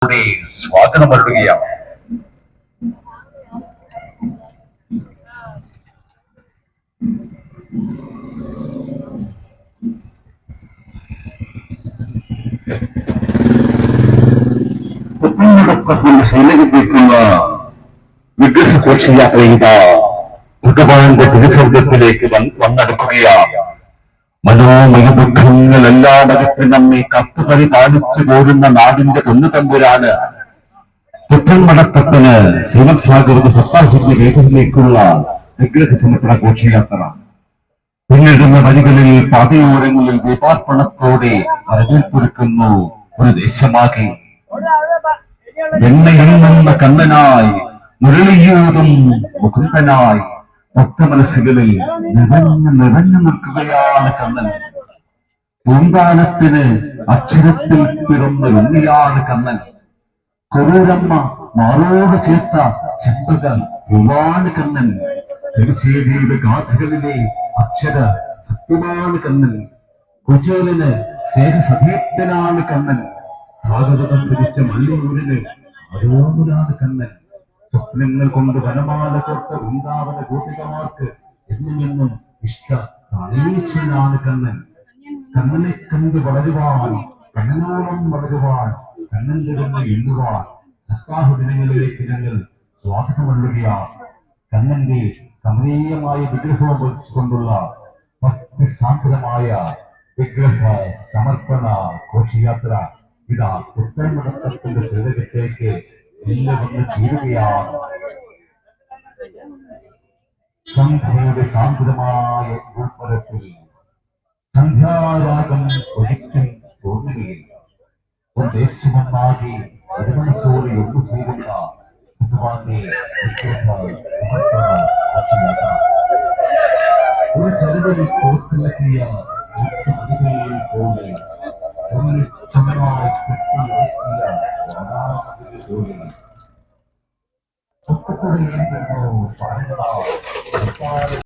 സ്വാഗതം നൽകുകയാണ്. ശീലകത്തേക്കുള്ള വിഗ്രഹഘോഷയാത്ര ഇതാ ഭഗവാന്റെ തിരുസ്വർഗത്തിലേക്ക് വന്നെടുക്കുകയാണ്. മനോമയ ദുഃഖങ്ങളെല്ലാം അകത്ത് നമ്മെ കത്തുപരി പാലിച്ചു പോരുന്ന നാടിന്റെ പൊന്നുതമ്പുരാന് പുത്തൻമടത്തപ്പന് ശ്രീമദ് ഭാഗവത സപ്താഹിന്റെ വേദിയിലേക്കുള്ള വിഗ്രഹ സമർപ്പണ ഘോഷയാത്ര പിന്നിടുന്ന വഴികളിൽ പാതയോരങ്ങളിൽ ദീപാർപ്പണത്തോടെ വരവേൽപ്പൊരുക്കുന്നു ഒരു ദേശമാകെ. എണ്ണയിൽ നിന്ന കണ്ണനായി മുരളിയൂതും മുകുന്ദനായി ഭക്തമനസ്സുകളിൽ നിറഞ്ഞു നിൽക്കുകയാണ് കണ്ണൻ. പൂന്താനത്തിന് അക്ഷരത്തിൽ പിറന്ന ഉണ്ണിയാണ് കണ്ണൻ. കുറൂരമ്മ മാറോട് ചേർത്ത ചെമ്പക പൂവാണ് കണ്ണൻ. ചെറുശ്ശേരിയുടെ ഗാഥകളിലെ അക്ഷര സത്യമാണ് കണ്ണൻ. കുചേലന് സ്നേഹസതീർത്ഥനാണ് കണ്ണൻ. ഭാഗവതം പിടിച്ച മല്ലൂരിന് ആരോമലാണ് കണ്ണൻ. സ്വപ്നങ്ങൾ കൊണ്ട് വനമാല കൊട്ട വൃന്ദാവന ഗോപികമാർക്ക് എന്നും ഇഷ്ട പ്രാണേശ്വരനാണ് കണ്ണൻ. കണ്ണനെ കണ്ട് വളരുവാൻ, കണ്ണനോളം വളരുവാൻ, കണ്ണന്റെ തന്നെ എണ്ണുവാൻ സപ്താഹ ദിനങ്ങളിലേക്ക് ഞങ്ങൾ സ്വാഗതമള്ളുകയാണ്. കണ്ണന്റെ കമനീയമായ വിഗ്രഹം വഹിച്ചുകൊണ്ടുള്ള ഭക്തിസാന്ദ്രമായ വിഗ്രഹ സമർപ്പണ ഘോഷയാത്ര ഇതാ പുത്തൻമടത്തത്തിന്റെ ശ്രീലകത്തേക്ക് വന്ന് ചേരുകയാണ്. സന്ധ്യയുടെ സാന്ദ്രമായ ഉൾപ്പരത്തിൽ സന്ധ്യാരാഗം ഒരിക്കൽ തോന്നുകയില്ല. ഒരു ദേശമൊന്നാകെ ഒരു മനസ്സോടെ ഒന്നുചേരുന്ന ഭഗവാന്റെ സമർപ്പണ ഘോഷയാത്ര ഒരു ചെലവിൽ കോർത്തിളക്കിയ പോലെ പോലെ